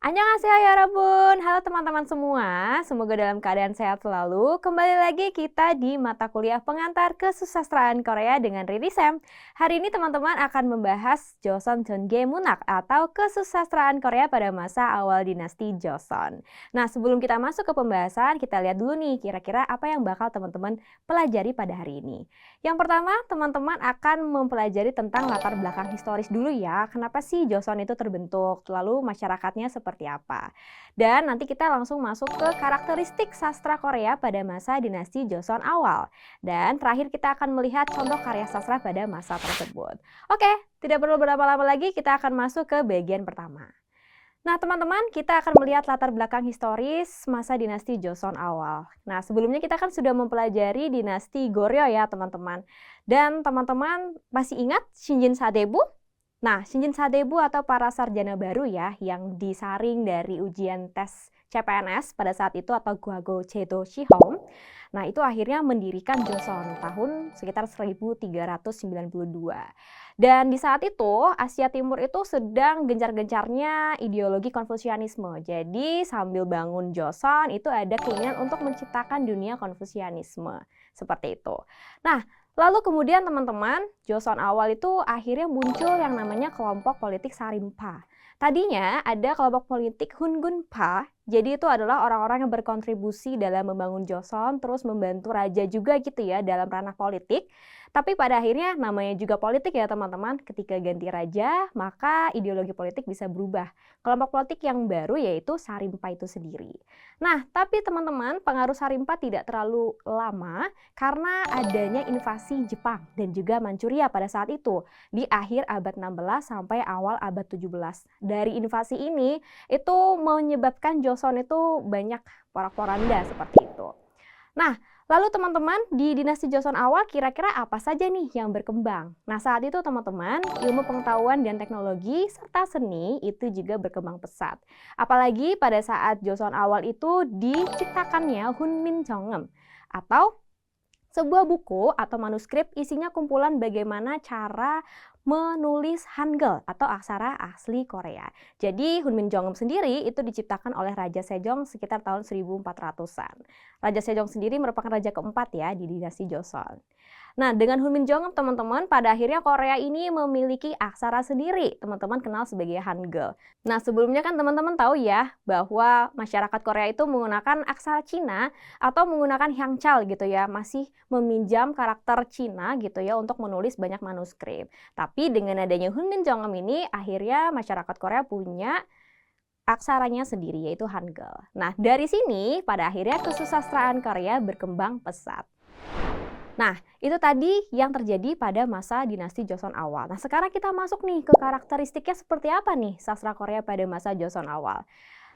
Annyeonghaseyo yorobun. Halo teman-teman semua, semoga dalam keadaan sehat selalu. Kembali lagi kita di mata kuliah pengantar kesusastraan Korea dengan Riri Sam. Hari ini teman-teman akan membahas Joseon Jeonge Munak atau kesusastraan Korea pada masa awal dinasti Joseon. Nah, sebelum kita masuk ke pembahasan, kita lihat dulu nih kira-kira apa yang bakal teman-teman pelajari pada hari ini. Yang pertama, teman-teman akan mempelajari tentang latar belakang historis dulu ya. Kenapa sih Joseon itu terbentuk? Lalu masyarakatnya seperti apa. Dan nanti kita langsung masuk ke karakteristik sastra Korea pada masa dinasti Joseon awal. Dan terakhir kita akan melihat contoh karya sastra pada masa tersebut. Oke, tidak perlu berlama-lama lagi, kita akan masuk ke bagian pertama. Nah teman-teman, kita akan melihat latar belakang historis masa dinasti Joseon awal. Nah sebelumnya kita kan sudah mempelajari dinasti Goryeo ya teman-teman. Dan teman-teman masih ingat Shinjin Sadebu? Nah, Shinjin Sadebu atau para sarjana baru ya, yang disaring dari ujian tes CPNS pada saat itu atau Gwago Jedo Shihong. Nah, itu akhirnya mendirikan Joseon tahun sekitar 1392. Dan di saat itu, Asia Timur itu sedang gencar-gencarnya ideologi Konfusianisme. Jadi, sambil bangun Joseon, itu ada keinginan untuk menciptakan dunia Konfusianisme. Seperti itu. Nah, lalu kemudian teman-teman, Joseon awal itu akhirnya muncul yang namanya kelompok politik Sarimpa. Tadinya ada kelompok politik Hungunpa, jadi itu adalah orang-orang yang berkontribusi dalam membangun Joseon, terus membantu raja juga gitu ya dalam ranah politik. Tapi pada akhirnya namanya juga politik ya teman-teman, ketika ganti raja maka ideologi politik bisa berubah. Kelompok politik yang baru yaitu Sarimpa itu sendiri. Nah, tapi teman-teman pengaruh Sarimpa tidak terlalu lama karena adanya invasi Jepang dan juga Manchuria pada saat itu di akhir abad 16 sampai awal abad 17. Dari invasi ini itu menyebabkan Joseon itu banyak porak-poranda seperti itu. Nah, lalu teman-teman di dinasti Joseon awal kira-kira apa saja nih yang berkembang? Nah, saat itu teman-teman ilmu pengetahuan dan teknologi serta seni itu juga berkembang pesat. Apalagi pada saat Joseon awal itu diciptakannya Hunmin Jeongeum atau sebuah buku atau manuskrip isinya kumpulan bagaimana cara menulis Hangul atau aksara asli Korea. Jadi Hunmin Jeongeum sendiri itu diciptakan oleh Raja Sejong sekitar tahun 1400-an. Raja Sejong sendiri merupakan raja keempat ya di dinasti Joseon. Nah, dengan Hunmin Jeongeum teman-teman, pada akhirnya Korea ini memiliki aksara sendiri, teman-teman kenal sebagai Hangul. Nah, sebelumnya kan teman-teman tahu ya bahwa masyarakat Korea itu menggunakan aksara Cina atau menggunakan Hangul gitu ya, masih meminjam karakter Cina gitu ya untuk menulis banyak manuskrip. Tapi dengan adanya Hunmin Jeongeum ini, akhirnya masyarakat Korea punya aksaranya sendiri yaitu Hangul. Nah, dari sini pada akhirnya kesusastraan Korea berkembang pesat. Nah, itu tadi yang terjadi pada masa dinasti Joseon awal. Nah, sekarang kita masuk nih ke karakteristiknya seperti apa nih sastra Korea pada masa Joseon awal.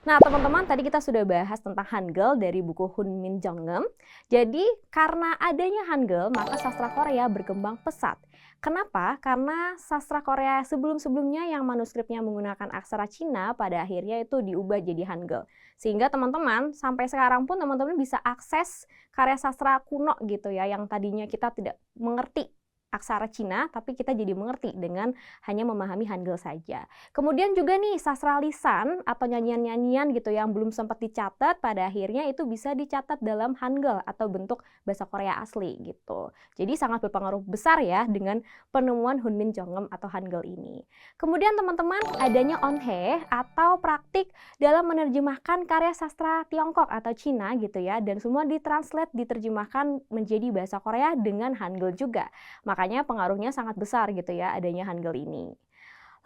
Nah, teman-teman, tadi kita sudah bahas tentang Hangul dari buku Hunmin Jeongeum. Jadi, karena adanya Hangul, maka sastra Korea berkembang pesat. Kenapa? Karena sastra Korea sebelum-sebelumnya yang manuskripnya menggunakan aksara Cina pada akhirnya itu diubah jadi Hangul. Sehingga teman-teman, sampai sekarang pun teman-teman bisa akses karya sastra kuno gitu ya, yang tadinya kita tidak mengerti aksara Cina, tapi kita jadi mengerti dengan hanya memahami Hangul saja. Kemudian juga nih sastra lisan atau nyanyian-nyanyian gitu yang belum sempat dicatat, pada akhirnya itu bisa dicatat dalam Hangul atau bentuk bahasa Korea asli gitu. Jadi sangat berpengaruh besar ya dengan penemuan Hunmin Jeongeum atau Hangul ini. Kemudian teman-teman adanya onhae atau praktik dalam menerjemahkan karya sastra Tiongkok atau Cina gitu ya, dan semua ditranslate, diterjemahkan menjadi bahasa Korea dengan Hangul juga. Makanya pengaruhnya sangat besar gitu ya adanya Hangul ini.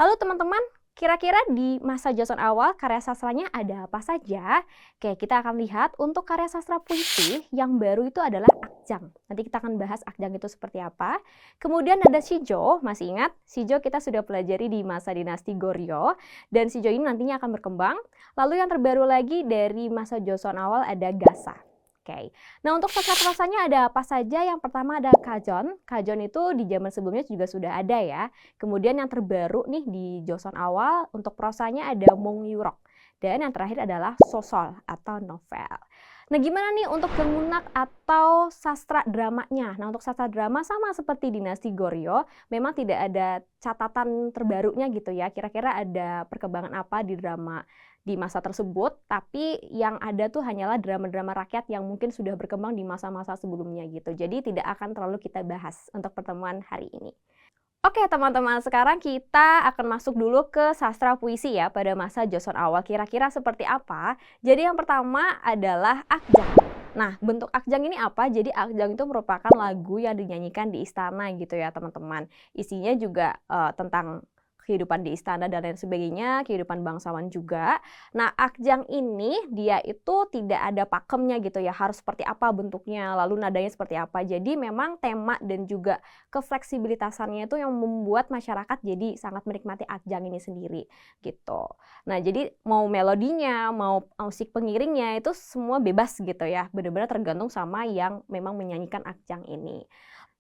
Lalu teman-teman, kira-kira di masa Joseon awal karya sastranya ada apa saja? Oke, kita akan lihat untuk karya sastra puisi yang baru itu adalah Akjang. Nanti kita akan bahas Akjang itu seperti apa. Kemudian ada Shijo, masih ingat? Shijo kita sudah pelajari di masa dinasti Goryeo, dan Shijo ini nantinya akan berkembang. Lalu yang terbaru lagi dari masa Joseon awal ada Gasa. Oke. Nah, untuk sastra prosanya ada apa saja? Yang pertama ada Kajon. Kajon itu di zaman sebelumnya juga sudah ada ya. Kemudian yang terbaru nih di Joseon awal untuk prosanya ada Mongyurok. Dan yang terakhir adalah Sosol atau novel. Nah, gimana nih untuk Jeonmunak atau sastra dramanya? Nah, untuk sastra drama sama seperti dinasti Goryeo, memang tidak ada catatan terbarunya gitu ya. Kira-kira ada perkembangan apa di drama di masa tersebut, tapi yang ada tuh hanyalah drama-drama rakyat yang mungkin sudah berkembang di masa-masa sebelumnya gitu. Jadi tidak akan terlalu kita bahas untuk pertemuan hari ini. Oke teman-teman, sekarang kita akan masuk dulu ke sastra puisi ya pada masa Joseon awal. Kira-kira seperti apa? Jadi yang pertama adalah akjang. Nah, bentuk akjang ini apa? Jadi akjang itu merupakan lagu yang dinyanyikan di istana gitu ya teman-teman. Isinya juga tentang kehidupan di istana dan lain sebagainya, kehidupan bangsawan juga. Nah, akjang ini dia itu tidak ada pakemnya gitu ya, harus seperti apa bentuknya, lalu nadanya seperti apa. Jadi memang tema dan juga kefleksibilitasannya itu yang membuat masyarakat jadi sangat menikmati akjang ini sendiri gitu. Nah, jadi mau melodinya, mau musik pengiringnya itu semua bebas gitu ya, benar-benar tergantung sama yang memang menyanyikan akjang ini.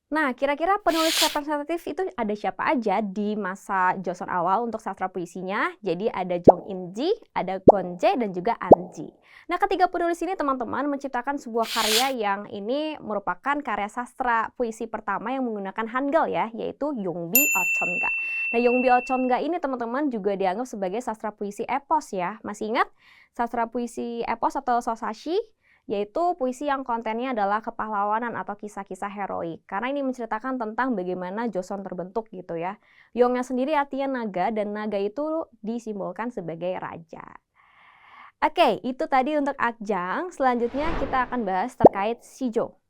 Nah, kira-kira penulis representatif itu ada siapa aja di masa Joseon awal untuk sastra puisinya? Jadi ada Jong In-ji, ada Kwon Jae, dan juga An Ji. Nah, ketiga penulis ini teman-teman menciptakan sebuah karya yang ini merupakan karya sastra puisi pertama yang menggunakan Hangul ya, yaitu Yongbi Ochonga. Nah, Yongbi Ochonga ini teman-teman juga dianggap sebagai sastra puisi epos ya. Masih ingat sastra puisi epos atau sosashi? Yaitu puisi yang kontennya adalah kepahlawanan atau kisah-kisah heroik. Karena ini menceritakan tentang bagaimana Joseon terbentuk gitu ya. Yongnya sendiri artinya naga dan naga itu disimbolkan sebagai raja. Oke, itu tadi untuk akjang. Selanjutnya kita akan bahas terkait sijo.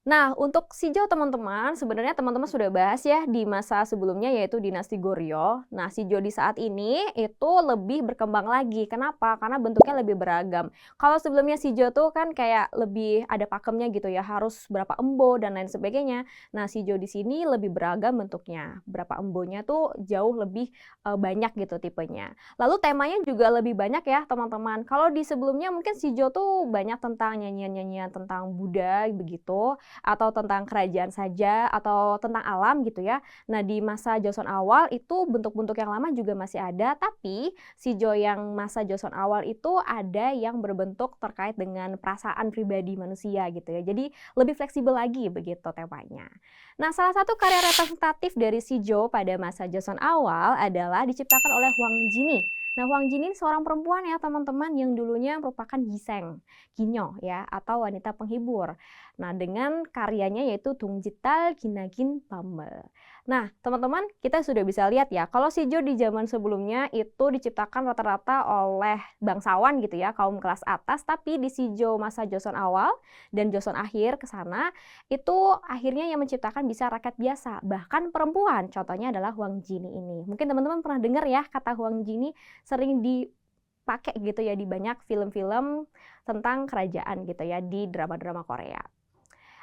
Nah, untuk Shijou teman-teman, sebenarnya teman-teman sudah bahas ya di masa sebelumnya yaitu dinasti Goryeo. Nah, Shijou di saat ini itu lebih berkembang lagi. Kenapa? Karena bentuknya lebih beragam. Kalau sebelumnya Shijou tuh kan kayak lebih ada pakemnya gitu ya, harus berapa embo dan lain sebagainya. Nah, Shijou di sini lebih beragam bentuknya. Berapa embonya tuh jauh lebih banyak gitu tipenya. Lalu temanya juga lebih banyak ya, teman-teman. Kalau di sebelumnya mungkin Shijou tuh banyak tentang nyanyian-nyanyian tentang Buddha begitu, atau tentang kerajaan saja atau tentang alam gitu ya. Nah, di masa Joseon awal itu bentuk-bentuk yang lama juga masih ada, tapi Shijou yang masa Joseon awal itu ada yang berbentuk terkait dengan perasaan pribadi manusia gitu ya. Jadi lebih fleksibel lagi begitu temanya. Nah, salah satu karya representatif dari Shijou pada masa Joseon awal adalah diciptakan oleh Hwang Jini. Nah, Hwang Jini seorang perempuan ya teman-teman yang dulunya merupakan giseng, ginyo ya, atau wanita penghibur. Nah, dengan karyanya yaitu Dongjital Ginagin Bamel. Nah, teman-teman, kita sudah bisa lihat ya, kalau Shijou di zaman sebelumnya itu diciptakan rata-rata oleh bangsawan gitu ya, kaum kelas atas, tapi di Shijou masa Joseon awal dan Joseon akhir ke sana, itu akhirnya yang menciptakan bisa rakyat biasa, bahkan perempuan. Contohnya adalah Hwang Jini ini. Mungkin teman-teman pernah dengar ya kata Hwang Jini sering dipakai gitu ya di banyak film-film tentang kerajaan gitu ya di drama-drama Korea.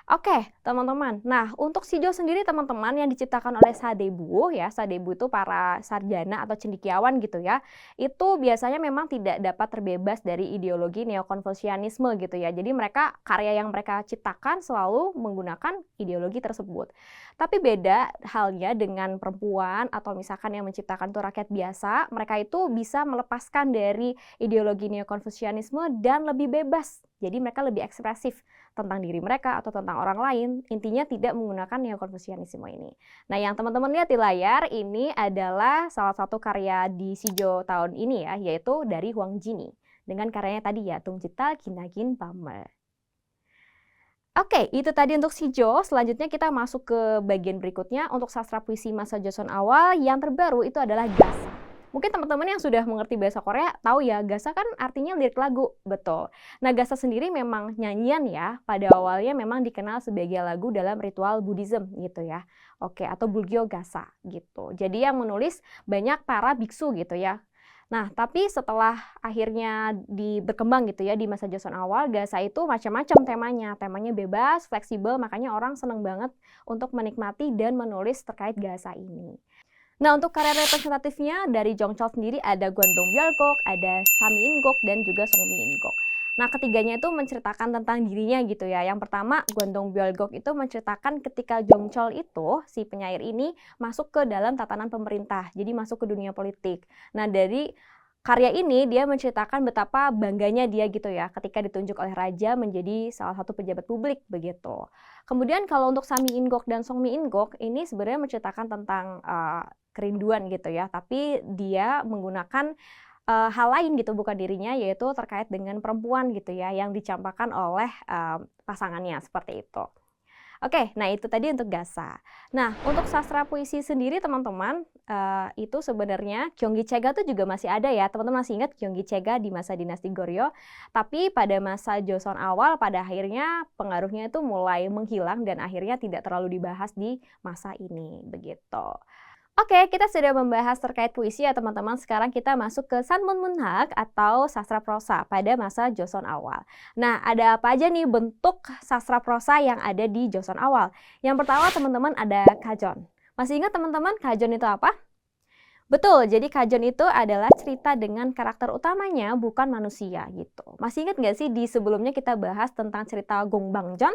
Oke, teman-teman. Nah, untuk Shijou sendiri teman-teman yang diciptakan oleh sadebu ya, sadebu itu para sarjana atau cendekiawan gitu ya. Itu biasanya memang tidak dapat terbebas dari ideologi neokonfusianisme gitu ya. Jadi mereka karya yang mereka ciptakan selalu menggunakan ideologi tersebut. Tapi beda halnya dengan perempuan atau misalkan yang menciptakan itu rakyat biasa, mereka itu bisa melepaskan dari ideologi neokonfusianisme dan lebih bebas. Jadi mereka lebih ekspresif tentang diri mereka atau tentang orang lain, intinya tidak menggunakan neokonfusianisme ini. Nah, yang teman-teman lihat di layar ini adalah salah satu karya di Shijou tahun ini ya, yaitu dari Hwang Jini. Dengan karyanya tadi ya, Dongjital Ginagin Bamel. Oke, itu tadi untuk Shijou. Selanjutnya kita masuk ke bagian berikutnya untuk sastra puisi masa Joseon awal. Yang terbaru itu adalah Gasa. Mungkin teman-teman yang sudah mengerti bahasa Korea tahu ya, Gasa kan artinya lirik lagu, betul. Nah, Gasa sendiri memang nyanyian ya, pada awalnya memang dikenal sebagai lagu dalam ritual Buddhism gitu ya. Oke, atau Bulgyo Gasa gitu. Jadi yang menulis banyak para biksu gitu ya. Nah, tapi setelah akhirnya berkembang gitu ya di masa Joseon awal, Gasa itu macam-macam temanya. Temanya bebas, fleksibel, makanya orang seneng banget untuk menikmati dan menulis terkait Gasa ini. Nah, untuk karya representatifnya dari Jongchol sendiri ada Gwandong Byulguk, ada Sami In-guk, dan juga Songmi In-guk. Nah, ketiganya itu menceritakan tentang dirinya gitu ya. Yang pertama, Gwandong Byulguk itu menceritakan ketika Jongchol itu, si penyair ini, masuk ke dalam tatanan pemerintah, jadi masuk ke dunia politik. Nah, dari karya ini dia menceritakan betapa bangganya dia gitu ya ketika ditunjuk oleh raja menjadi salah satu pejabat publik begitu. Kemudian kalau untuk Sami In-guk dan Songmi In-guk ini sebenarnya menceritakan tentang kerinduan gitu ya, tapi dia menggunakan hal lain gitu, bukan dirinya, yaitu terkait dengan perempuan gitu ya, yang dicampakkan oleh pasangannya, seperti itu. Oke, nah itu tadi untuk Gasa. Nah, untuk sastra puisi sendiri teman-teman, itu sebenarnya Gyeonggi Chaega tuh juga masih ada ya. Teman-teman masih ingat Gyeonggi Chaega di masa dinasti Goryeo? Tapi pada masa Joseon awal, pada akhirnya pengaruhnya itu mulai menghilang dan akhirnya tidak terlalu dibahas di masa ini, begitu. Oke, kita sudah membahas terkait puisi ya teman-teman. Sekarang kita masuk ke Sanmunmunhak atau sastra prosa pada masa Joseon awal. Nah, ada apa aja nih bentuk sastra prosa yang ada di Joseon awal? Yang pertama teman-teman ada kajon. Masih ingat teman-teman kajon itu apa? Betul, jadi kajon itu adalah cerita dengan karakter utamanya bukan manusia gitu. Masih ingat nggak sih di sebelumnya kita bahas tentang cerita Gongbangjeon?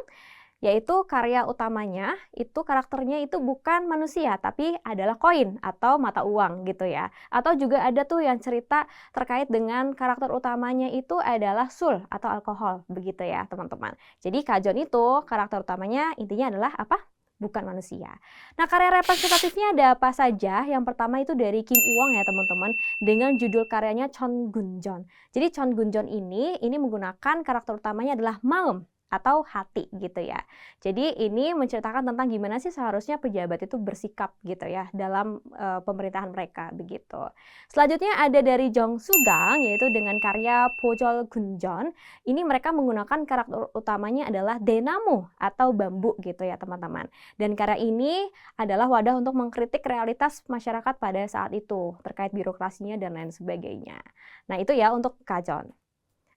Yaitu karya utamanya, itu karakternya itu bukan manusia, tapi adalah koin atau mata uang gitu ya. Atau juga ada tuh yang cerita terkait dengan karakter utamanya itu adalah sul atau alkohol, begitu ya teman-teman. Jadi kajon itu karakter utamanya intinya adalah apa? Bukan manusia. Nah, karya representatifnya ada apa saja? Yang pertama itu dari Kim Woo ya teman-teman, dengan judul karyanya Chongunjeon. Jadi Chongunjeon ini menggunakan karakter utamanya adalah maem atau hati gitu ya. Jadi ini menceritakan tentang gimana sih seharusnya pejabat itu bersikap gitu ya dalam pemerintahan mereka begitu. Selanjutnya ada dari Jong Sugang yaitu dengan karya Pojol Gunjon. Ini mereka menggunakan karakter utamanya adalah Denamo atau bambu gitu ya teman-teman. Dan karya ini adalah wadah untuk mengkritik realitas masyarakat pada saat itu terkait birokrasinya dan lain sebagainya. Nah itu ya untuk Kajon.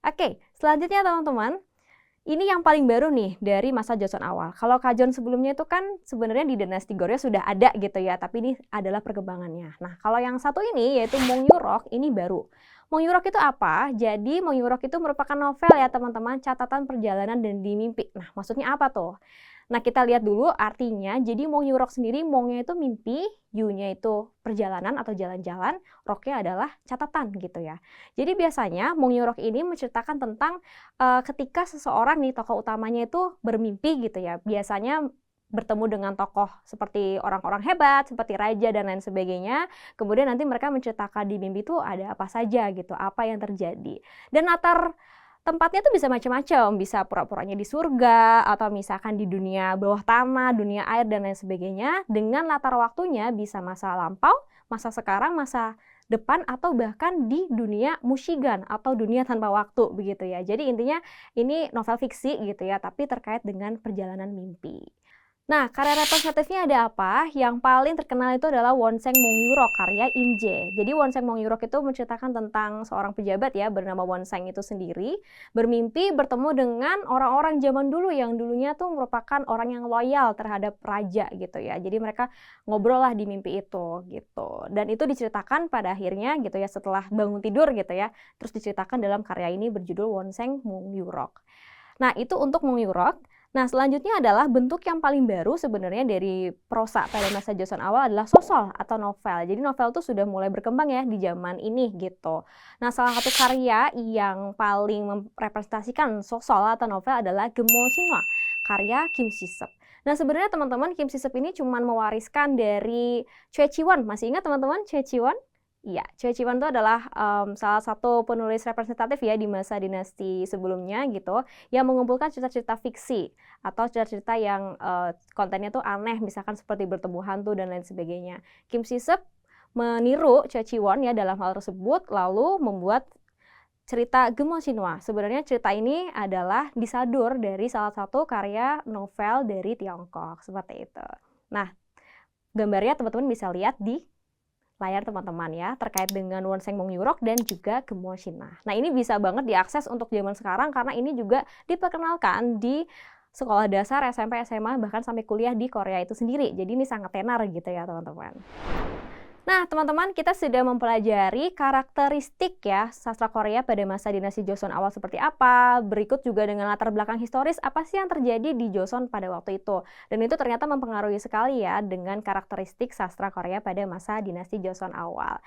Oke, selanjutnya teman-teman. Ini yang paling baru nih dari masa Joseon awal. Kalau kajon sebelumnya itu kan sebenarnya di dinasti Goryeo sudah ada gitu ya, tapi ini adalah perkembangannya. Nah, kalau yang satu ini yaitu Mongyurok ini baru. Mongyurok itu apa? Jadi Mongyurok itu merupakan novel ya teman-teman, catatan perjalanan dan di mimpi. Nah, maksudnya apa tuh? Nah, kita lihat dulu artinya. Jadi Mongyurok sendiri, Mongnya itu mimpi, Yu-nya itu perjalanan atau jalan-jalan, Roknya adalah catatan gitu ya. Jadi biasanya Mongyurok ini menceritakan tentang ketika seseorang nih tokoh utamanya itu bermimpi gitu ya. Biasanya bertemu dengan tokoh seperti orang-orang hebat, seperti raja dan lain sebagainya. Kemudian nanti mereka menceritakan di mimpi itu ada apa saja gitu, apa yang terjadi. Dan latar tempatnya tuh bisa macam-macam, bisa pura-puranya di surga, atau misalkan di dunia bawah tanah, dunia air, dan lain sebagainya. Dengan latar waktunya bisa masa lampau, masa sekarang, masa depan, atau bahkan di dunia mushigan, atau dunia tanpa waktu, begitu ya. Jadi intinya ini novel fiksi gitu ya, tapi terkait dengan perjalanan mimpi. Nah, karya representatifnya ada apa? Yang paling terkenal itu adalah Wonseng Mongyurok, karya Im Jae. Jadi Wonseng Mongyurok itu menceritakan tentang seorang pejabat ya, bernama Wonseng itu sendiri, bermimpi bertemu dengan orang-orang zaman dulu yang dulunya tuh merupakan orang yang loyal terhadap raja gitu ya. Jadi mereka ngobrol lah di mimpi itu gitu. Dan itu diceritakan pada akhirnya gitu ya, setelah bangun tidur gitu ya, terus diceritakan dalam karya ini berjudul Wonseng Mongyurok. Nah, itu untuk Mongyurok. Nah, selanjutnya adalah bentuk yang paling baru sebenarnya dari prosa pada masa Joseon awal adalah sosol atau novel. Jadi novel itu sudah mulai berkembang ya di zaman ini gitu. Nah, salah satu karya yang paling merepresentasikan sosol atau novel adalah Gemo Shinwa, karya Kim Si-seop. Nah, sebenarnya teman-teman Kim Si-seop ini cuma mewariskan dari Choi Chi-won. Masih ingat teman-teman Choi Chi-won? Iya, Choi Chi-won itu adalah salah satu penulis representatif ya di masa dinasti sebelumnya gitu, yang mengumpulkan cerita-cerita fiksi atau cerita-cerita yang kontennya tuh aneh, misalkan seperti bertemu hantu dan lain sebagainya. Kim Si-seop meniru Choi Chi-won ya dalam hal tersebut, lalu membuat cerita Gemo Shinwa. Sebenarnya cerita ini adalah disadur dari salah satu karya novel dari Tiongkok, seperti itu. Nah, gambarnya teman-teman bisa lihat di layar teman-teman ya, terkait dengan Wonseng Mongyurok dan juga Gemo Shinwa. Nah, ini bisa banget diakses untuk zaman sekarang karena ini juga diperkenalkan di sekolah dasar, SMP, SMA, bahkan sampai kuliah di Korea itu sendiri. Jadi ini sangat tenar gitu ya teman-teman. Nah, teman-teman, kita sudah mempelajari karakteristik ya sastra Korea pada masa dinasti Joseon awal seperti apa. Berikut juga dengan latar belakang historis apa sih yang terjadi di Joseon pada waktu itu. Dan itu ternyata mempengaruhi sekali ya dengan karakteristik sastra Korea pada masa dinasti Joseon awal.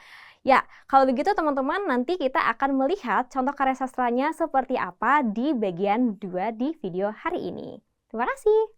Ya, kalau begitu teman-teman, nanti kita akan melihat contoh karya sastranya seperti apa di bagian 2 di video hari ini. Terima kasih.